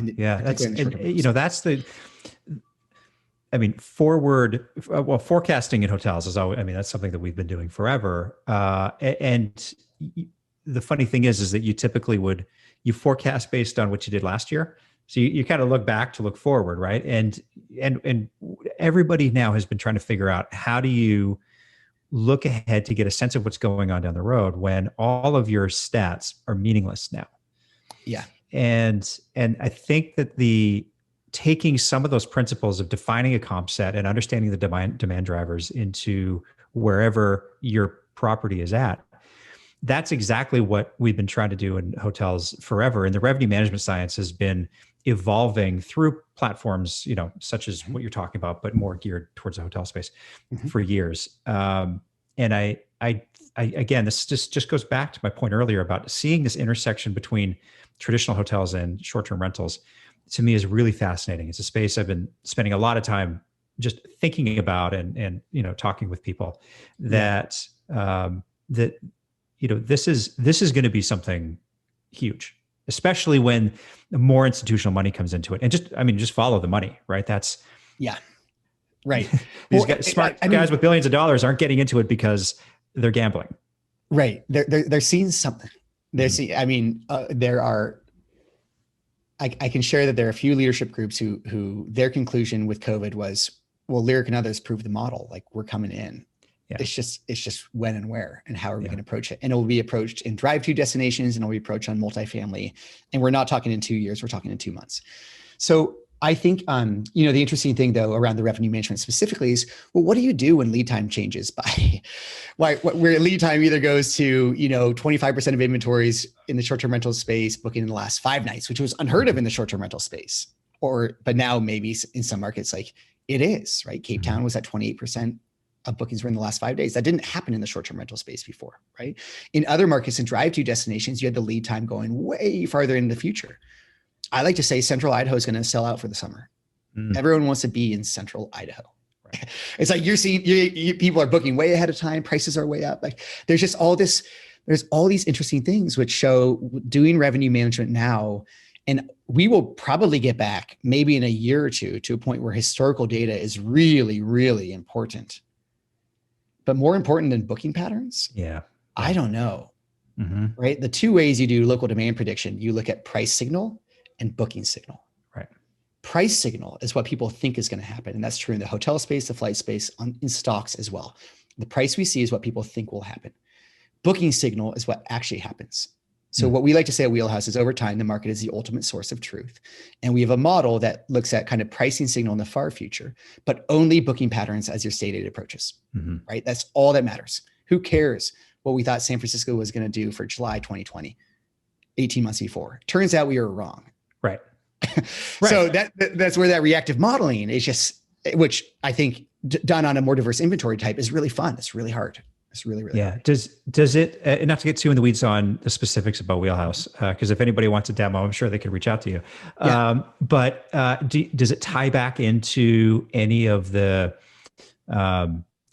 S1: Forecasting in hotels is always, that's something that we've been doing forever. And the funny thing is that you typically you forecast based on what you did last year. So you kind of look back to look forward, right? And everybody now has been trying to figure out, how do you look ahead to get a sense of what's going on down the road when all of your stats are meaningless now?
S2: Yeah.
S1: And I think that taking some of those principles of defining a comp set and understanding the demand drivers into wherever your property is at, that's exactly what we've been trying to do in hotels forever. And the revenue management science has been evolving through platforms, such as what you're talking about, but more geared towards the hotel space for years. And I again, this just goes back to my point earlier about seeing this intersection between traditional hotels and short-term rentals. To me, is really fascinating. It's a space I've been spending a lot of time just thinking about and talking with people that this is going to be something huge, especially when more institutional money comes into it. And just follow the money, right? That's
S2: right.
S1: These smart guys with billions of dollars aren't getting into it because they're gambling.
S2: Right. They're seeing something. There are. I can share that there are a few leadership groups who their conclusion with COVID was, well, Lyric and others proved the model. Like, we're coming in.
S1: Yeah.
S2: It's just when and where and how are we going to approach it? And it will be approached in drive-to destinations, and it will be approached on multifamily. And we're not talking in 2 years, we're talking in 2 months. So I think, the interesting thing though, around the revenue management specifically is, well, what do you do when lead time changes by where lead time either goes to, 25% of inventories in the short-term rental space booking in the last 5 nights, which was unheard of in the short-term rental space, but now maybe in some markets, like it is, right? Cape Town was at 28% of bookings were in the last 5 days. That didn't happen in the short-term rental space before, right? In other markets and drive-to destinations, you had the lead time going way farther in the future. I like to say Central Idaho is going to sell out for the summer. Everyone wants to be in Central Idaho. Right? It's like you're seeing people are booking way ahead of time. Prices are way up. Like there's just there's all these interesting things which show doing revenue management now. And we will probably get back maybe in a year or two to a point where historical data is really, really important. But more important than booking patterns?
S1: Yeah.
S2: I don't know. Right? The 2 ways you do local demand prediction, you look at price signal and booking signal.
S1: Right.
S2: Price signal is what people think is going to happen. And that's true in the hotel space, the flight space, in stocks as well. The price we see is what people think will happen. Booking signal is what actually happens. So what we like to say at Wheelhouse is, over time, the market is the ultimate source of truth. And we have a model that looks at kind of pricing signal in the far future, but only booking patterns as your stated approaches, right? That's all that matters. Who cares what we thought San Francisco was going to do for July 2020, 18 months before? Turns out we were wrong.
S1: Right.
S2: So that's where that reactive modeling is just, which I think done on a more diverse inventory type is really fun. It's really hard. It's really, really hard.
S1: Does it, not to get too in the weeds on the specifics about Wheelhouse, because if anybody wants a demo, I'm sure they could reach out to you. But does it tie back into any of the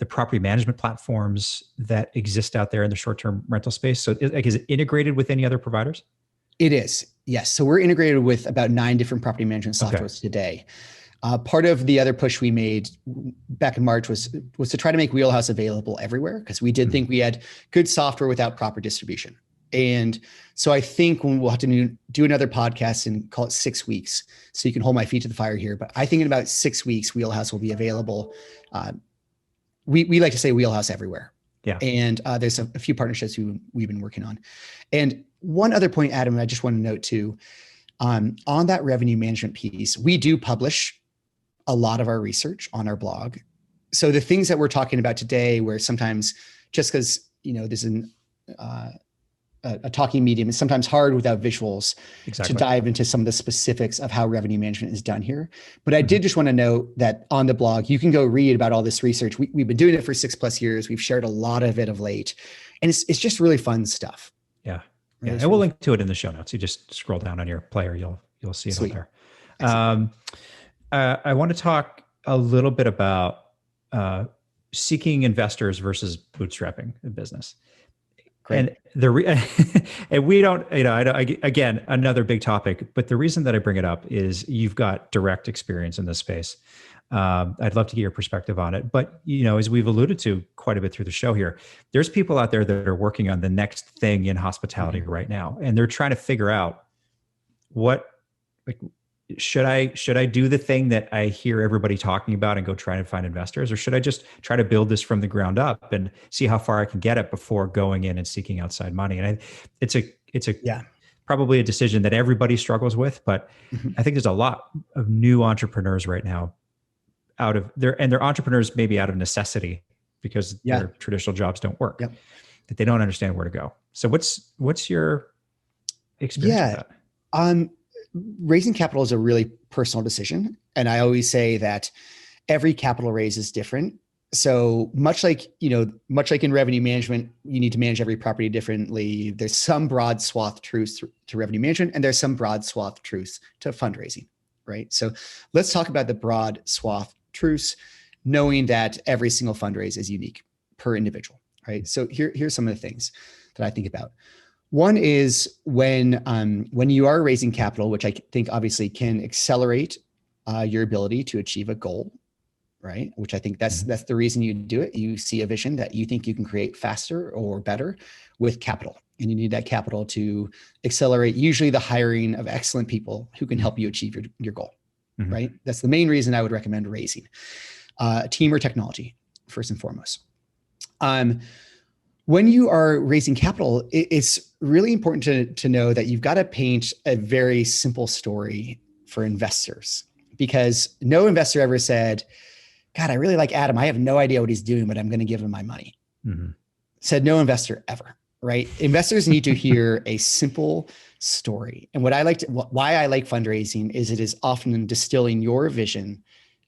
S1: property management platforms that exist out there in the short-term rental space? So is it integrated with any other providers?
S2: It is, yes. So we're integrated with about 9 different property management softwares today. Part of the other push we made back in March was to try to make Wheelhouse available everywhere, because we did think we had good software without proper distribution. And so I think we'll have to do another podcast and call it 6 weeks, so you can hold my feet to the fire here. But I think in about 6 weeks, Wheelhouse will be available. We like to say Wheelhouse everywhere. Yeah. And there's a few partnerships we've been working on. And one other point, Adam, I just want to note too, on that revenue management piece, we do publish a lot of our research on our blog. So the things that we're talking about today, where sometimes just because, there's a talking medium, it's sometimes hard without visuals to dive into some of the specifics of how revenue management is done here. But I did just want to note that on the blog, you can go read about all this research. We've been doing it for 6+ years. We've shared a lot of it of late, and it's just really fun stuff.
S1: Yeah. Yeah. And we'll link to it in the show notes. You just scroll down on your player, you'll see it on there. I want to talk a little bit about seeking investors versus bootstrapping a business. Great. And we don't, again, another big topic, but the reason that I bring it up is you've got direct experience in this space. I'd love to get your perspective on it. But, as we've alluded to quite a bit through the show here, there's people out there that are working on the next thing in hospitality right now. And they're trying to figure out should I do the thing that I hear everybody talking about and go try to find investors? Or should I just try to build this from the ground up and see how far I can get it before going in and seeking outside money? And it's probably a decision that everybody struggles with, but I think there's a lot of new entrepreneurs right now they're entrepreneurs maybe out of necessity because their traditional jobs don't work, that they don't understand where to go. So what's your experience with that?
S2: Raising capital is a really personal decision. And I always say that every capital raise is different. So much like in revenue management, you need to manage every property differently. There's some broad swath truths to revenue management, and there's some broad swath truths to fundraising, right? So let's talk about the broad swath truths, knowing that every single fundraise is unique per individual, right? So here's some of the things that I think about. One is when you are raising capital, which I think obviously can accelerate your ability to achieve a goal, right? Which I think that's the reason you do it. You see a vision that you think you can create faster or better with capital, and you need that capital to accelerate usually the hiring of excellent people who can help you achieve your goal, right? That's the main reason I would recommend raising. team or technology, first and foremost. When you are raising capital, it's really important to know that you've got to paint a very simple story for investors, because no investor ever said, God, I really like Adam. I have no idea what he's doing, but I'm going to give him my money. Mm-hmm. Said no investor ever, right? Investors need to hear a simple story. And why I like fundraising is it is often distilling your vision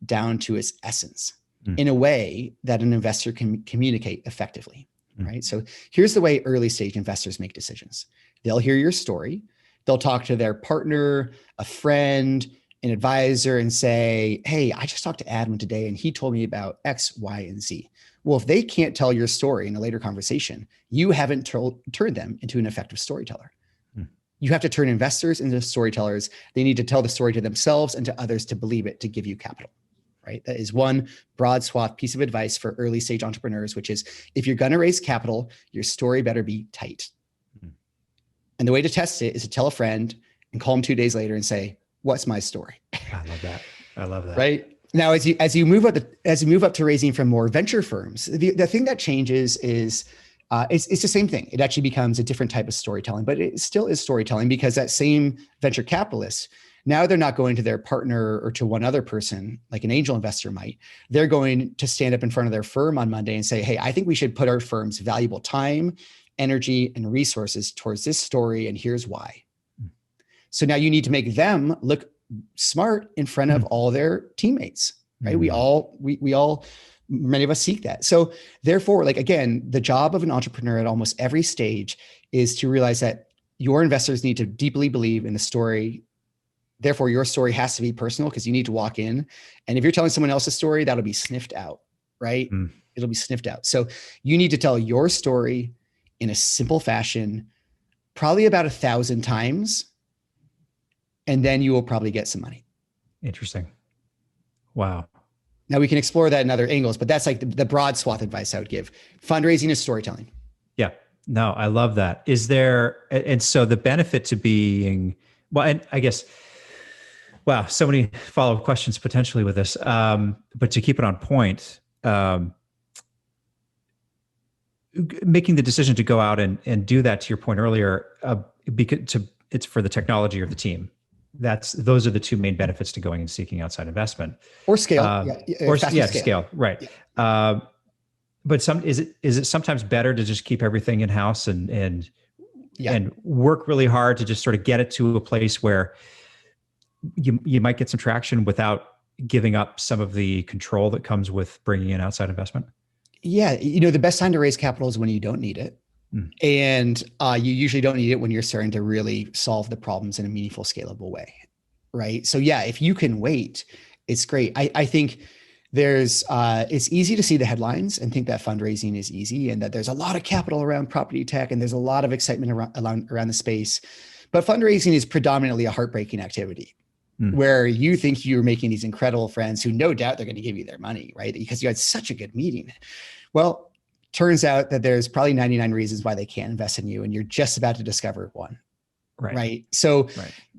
S2: down to its essence in a way that an investor can communicate effectively. Right. So here's the way early stage investors make decisions. They'll hear your story. They'll talk to their partner, a friend, an advisor, and say, hey, I just talked to Adam today and he told me about X, Y, and Z. Well, if they can't tell your story in a later conversation, you haven't turned them into an effective storyteller. You have to turn investors into storytellers. They need to tell the story to themselves and to others to believe it, to give you capital. Right? That is one broad swath piece of advice for early stage entrepreneurs, which is if you're going to raise capital, your story better be tight. And the way to test it is to tell a friend and call them 2 days later and say, what's my story?
S1: I love that. I love that.
S2: Right. Now, as you move up to raising from more venture firms, the thing that changes is it's the same thing. It actually becomes a different type of storytelling, but it still is storytelling, because that same venture capitalist, now they're not going to their partner or to one other person like an angel investor might. They're going to stand up in front of their firm on Monday and say, hey, I think we should put our firm's valuable time, energy, and resources towards this story, and here's why. So now you need to make them look smart in front of all their teammates, right? We all, many of us seek that. So therefore, like, again, the job of an entrepreneur at almost every stage is to realize that your investors need to deeply believe in the story. Therefore, your story has to be personal, because you need to walk in. And if you're telling someone else's story, that'll be sniffed out, right? It'll be sniffed out. So you need to tell your story in a simple fashion, probably about 1,000 times, and then you will probably get some money.
S1: Interesting. Wow.
S2: Now we can explore that in other angles, but that's like the broad swath advice I would give. Fundraising is storytelling.
S1: Yeah. No, I love that. Is there, and so the benefit to being, well, and I guess, wow, so many follow-up questions potentially with this. But to keep it on point, making the decision to go out and do that, to your point earlier, because it's for the technology of the team. Those are the two main benefits to going and seeking outside investment
S2: or scale.
S1: Scale. Right. Yeah. But is it sometimes better to just keep everything in house and work really hard to just sort of get it to a place where you might get some traction without giving up some of the control that comes with bringing in outside investment?
S2: Yeah. The best time to raise capital is when you don't need it. And you usually don't need it when you're starting to really solve the problems in a meaningful, scalable way. Right. So yeah, if you can wait, it's great. I think it's easy to see the headlines and think that fundraising is easy and that there's a lot of capital around property tech and there's a lot of excitement around the space. But fundraising is predominantly a heartbreaking activity where you think you're making these incredible friends who no doubt they're going to give you their money, right? Because you had such a good meeting. Well, turns out that there's probably 99 reasons why they can't invest in you, and you're just about to discover one. Right. So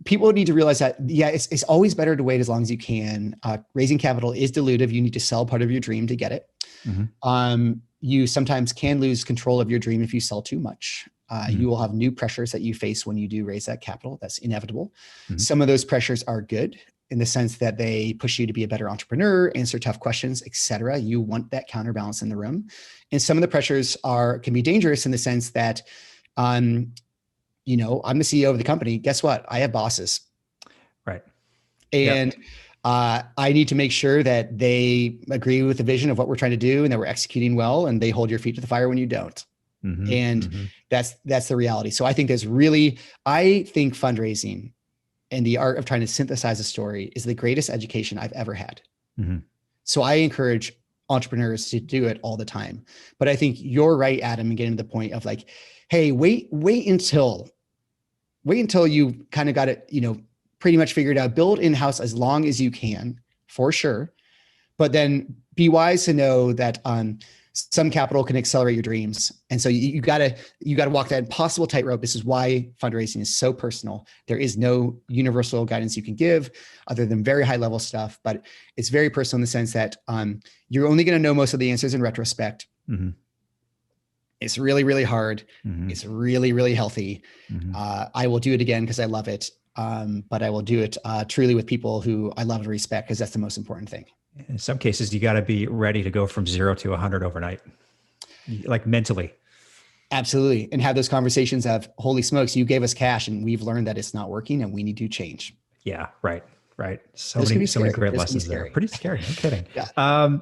S2: people need to realize that, it's always better to wait as long as you can. Raising capital is dilutive. You need to sell part of your dream to get it. You sometimes can lose control of your dream if you sell too much. You will have new pressures that you face when you do raise that capital. That's inevitable. Some of those pressures are good in the sense that they push you to be a better entrepreneur, answer tough questions, et cetera. You want that counterbalance in the room. And some of the pressures can be dangerous in the sense that, I'm the CEO of the company. Guess what? I have bosses.
S1: Right.
S2: And I need to make sure that they agree with the vision of what we're trying to do and that we're executing well, and they hold your feet to the fire when you don't. That's the reality. So I think I think fundraising and the art of trying to synthesize a story is the greatest education I've ever had. So I encourage entrepreneurs to do it all the time. But I think you're right, Adam, in getting to the point of like, hey, wait until you kind of got it, pretty much figured out. Build in-house as long as you can, for sure. But then be wise to know that some capital can accelerate your dreams. And so you gotta walk that impossible tightrope. This is why fundraising is so personal. There is no universal guidance you can give other than very high level stuff, but it's very personal in the sense that you're only going to know most of the answers in retrospect. Mm-hmm. It's really, really hard. Mm-hmm. It's really, really healthy. Mm-hmm. I will do it again because I love it. But I will do it truly with people who I love and respect, because that's the most important thing.
S1: In some cases, you got to be ready to go from 0 to 100 overnight, like mentally.
S2: Absolutely. And have those conversations of, holy smokes, you gave us cash and we've learned that it's not working and we need to change.
S1: Yeah, right. So many great lessons there. Pretty scary. No kidding. Yeah.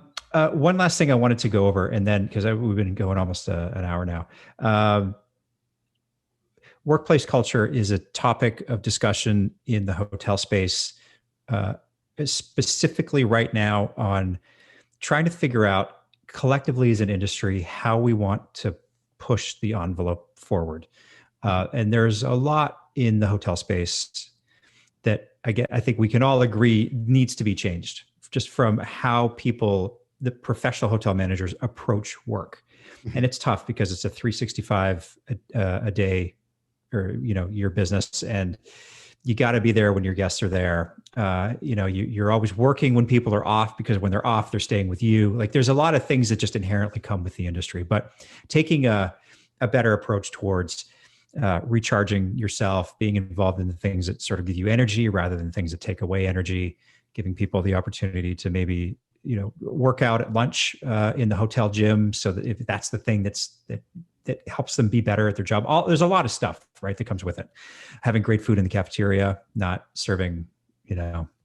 S1: One last thing I wanted to go over, and then, because we've been going almost an hour now. Workplace culture is a topic of discussion in the hotel space, specifically right now, on trying to figure out collectively as an industry how we want to push the envelope forward. And there's a lot in the hotel space that I think we can all agree needs to be changed, just from how the professional hotel managers approach work. And it's tough because it's a 365 a day, or your business, and you got to be there when your guests are there. You're always working when people are off, because when they're off, they're staying with you. Like, there's a lot of things that just inherently come with the industry, but taking a better approach towards recharging yourself, being involved in the things that sort of give you energy rather than things that take away energy, giving people the opportunity to maybe work out at lunch in the hotel gym, so that if that's the thing that helps them be better at their job. There's a lot of stuff, right, that comes with it. Having great food in the cafeteria, not serving,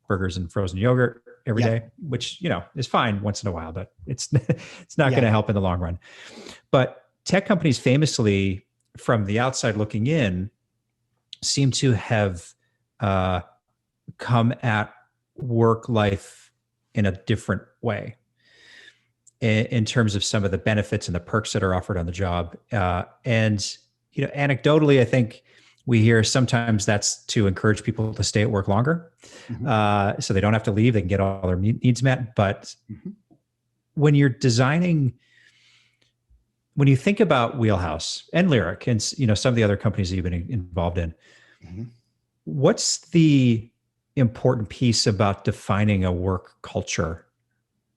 S1: burgers and frozen yogurt every day, which, is fine once in a while, but it's not going to help in the long run. But tech companies famously, from the outside looking in, seem to have come at work life in a different way, in terms of some of the benefits and the perks that are offered on the job. And anecdotally, I think we hear sometimes that's to encourage people to stay at work longer. Mm-hmm. So they don't have to leave, they can get all their needs met. But when you're designing, when you think about Wheelhouse and Lyric and some of the other companies that you've been involved in, what's the important piece about defining a work culture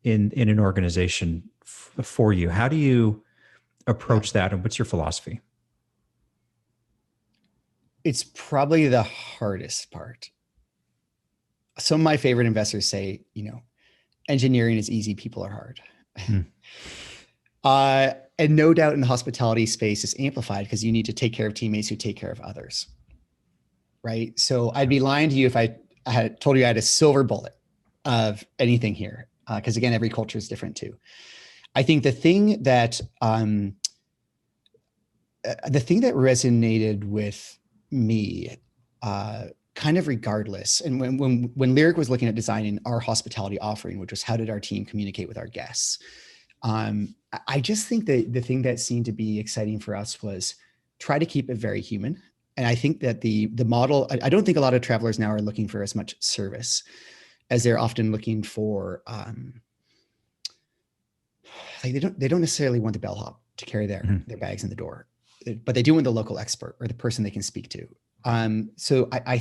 S1: in an organization for you? How do you approach that, and what's your philosophy?
S2: It's probably the hardest part. Some of my favorite investors say, engineering is easy, people are hard. And no doubt in the hospitality space is amplified because you need to take care of teammates who take care of others, right? So I'd be lying to you if I had told you I had a silver bullet of anything here. Because again, every culture is different too. I think the thing that resonated with me, kind of regardless, and when Lyric was looking at designing our hospitality offering, which was how did our team communicate with our guests, I just think that the thing that seemed to be exciting for us was try to keep it very human. And I think that the model, I don't think a lot of travelers now are looking for as much service as they're often looking for. Like they don't necessarily want the bellhop to carry their bags in the door, but they do want the local expert or the person they can speak to. So I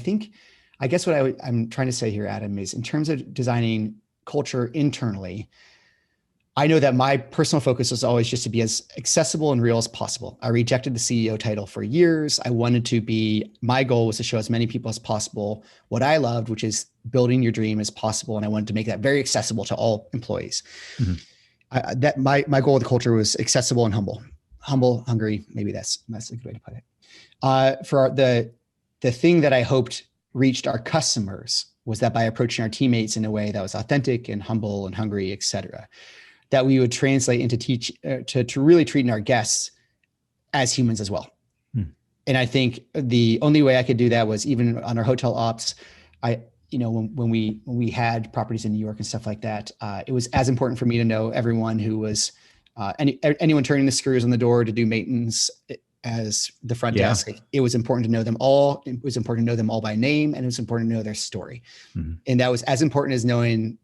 S2: guess what I'm trying to say here, Adam, is in terms of designing culture internally, I know that my personal focus was always just to be as accessible and real as possible. I rejected the CEO title for years. My goal was to show as many people as possible what I loved, which is building your dream as possible. And I wanted to make that very accessible to all employees. My goal with the culture was accessible and humble, hungry. Maybe that's a good way to put it. For the thing that I hoped reached our customers was that by approaching our teammates in a way that was authentic and humble and hungry, et cetera, that we would translate into to really treating our guests as humans as well. And I think the only way I could do that was even on our hotel ops. When we had properties in New York and stuff like that, it was as important for me to know everyone who was anyone turning the screws on the door to do maintenance as the front desk. It was important to know them all. It was important to know them all by name, and it was important to know their story. And that was as important as knowing,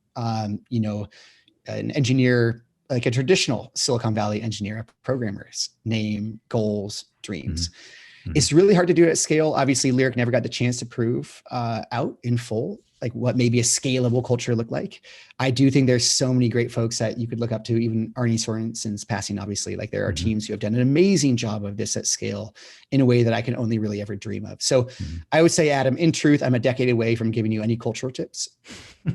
S2: an engineer like a traditional Silicon Valley engineer, a programmer's name, goals, dreams. Mm-hmm. It's really hard to do it at scale. Obviously, Lyric never got the chance to prove out in full, like what maybe a scalable culture look like. I do think there's so many great folks that you could look up to, even Arnie Sorensen's passing, obviously. Like there are teams who have done an amazing job of this at scale in a way that I can only really ever dream of. So I would say, Adam, in truth, I'm a decade away from giving you any cultural tips.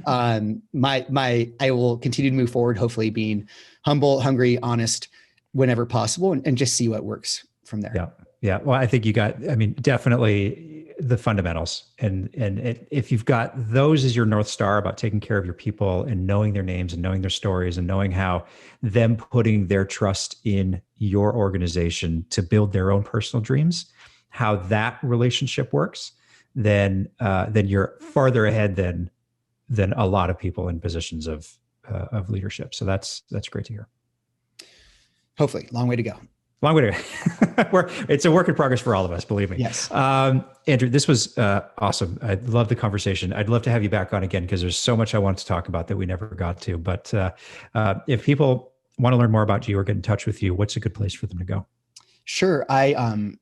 S2: I will continue to move forward, hopefully being humble, hungry, honest, whenever possible, and just see what works from there.
S1: Yeah. Yeah. Well, I think you got, definitely the fundamentals. And if you've got those as your North Star about taking care of your people and knowing their names and knowing their stories and knowing how them putting their trust in your organization to build their own personal dreams, how that relationship works, then you're farther ahead than a lot of people in positions of leadership. So that's great to hear.
S2: Hopefully, long way to go.
S1: Long way to go. It's a work in progress for all of us, believe me.
S2: Yes.
S1: Andrew, this was awesome. I love the conversation. I'd love to have you back on again because there's so much I want to talk about that we never got to. But if people want to learn more about you or get in touch with you, what's a good place for them to go?
S2: Sure. I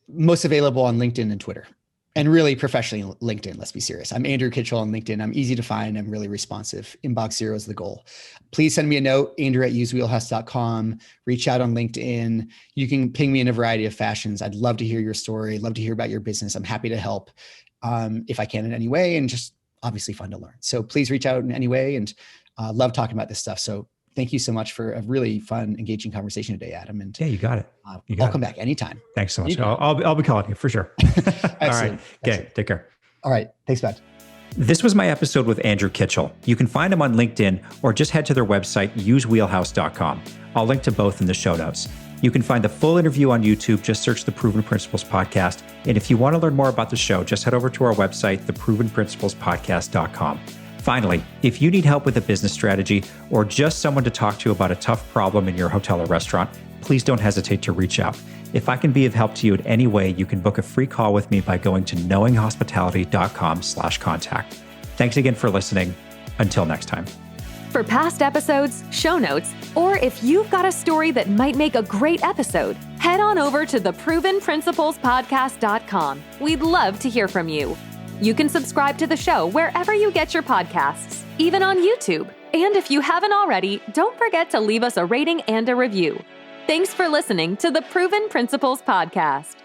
S2: most available on LinkedIn and Twitter. And really professionally LinkedIn, let's be serious. I'm Andrew Kitchell on LinkedIn. I'm easy to find. I'm really responsive. Inbox 0 is the goal. Please send me a note, andrew@usewheelhouse.com. Reach out on LinkedIn. You can ping me in a variety of fashions. I'd love to hear your story. Love to hear about your business. I'm happy to help if I can in any way, and just obviously fun to learn. So please reach out in any way, and love talking about this stuff. So thank you so much for a really fun, engaging conversation today, Adam. And
S1: yeah, you got it.
S2: I'll come back anytime.
S1: Thanks so much. I'll be calling you for sure. All right. Okay. Take care.
S2: All right. Thanks, bud.
S1: This was my episode with Andrew Kitchell. You can find him on LinkedIn or just head to their website, usewheelhouse.com. I'll link to both in the show notes. You can find the full interview on YouTube. Just search the Proven Principles Podcast. And if you want to learn more about the show, just head over to our website, theprovenprinciplespodcast.com. Finally, if you need help with a business strategy or just someone to talk to about a tough problem in your hotel or restaurant, please don't hesitate to reach out. If I can be of help to you in any way, you can book a free call with me by going to knowinghospitality.com/contact. Thanks again for listening. Until next time.
S3: For past episodes, show notes, or if you've got a story that might make a great episode, head on over to theprovenprinciplespodcast.com. We'd love to hear from you. You can subscribe to the show wherever you get your podcasts, even on YouTube. And if you haven't already, don't forget to leave us a rating and a review. Thanks for listening to the Proven Principles Podcast.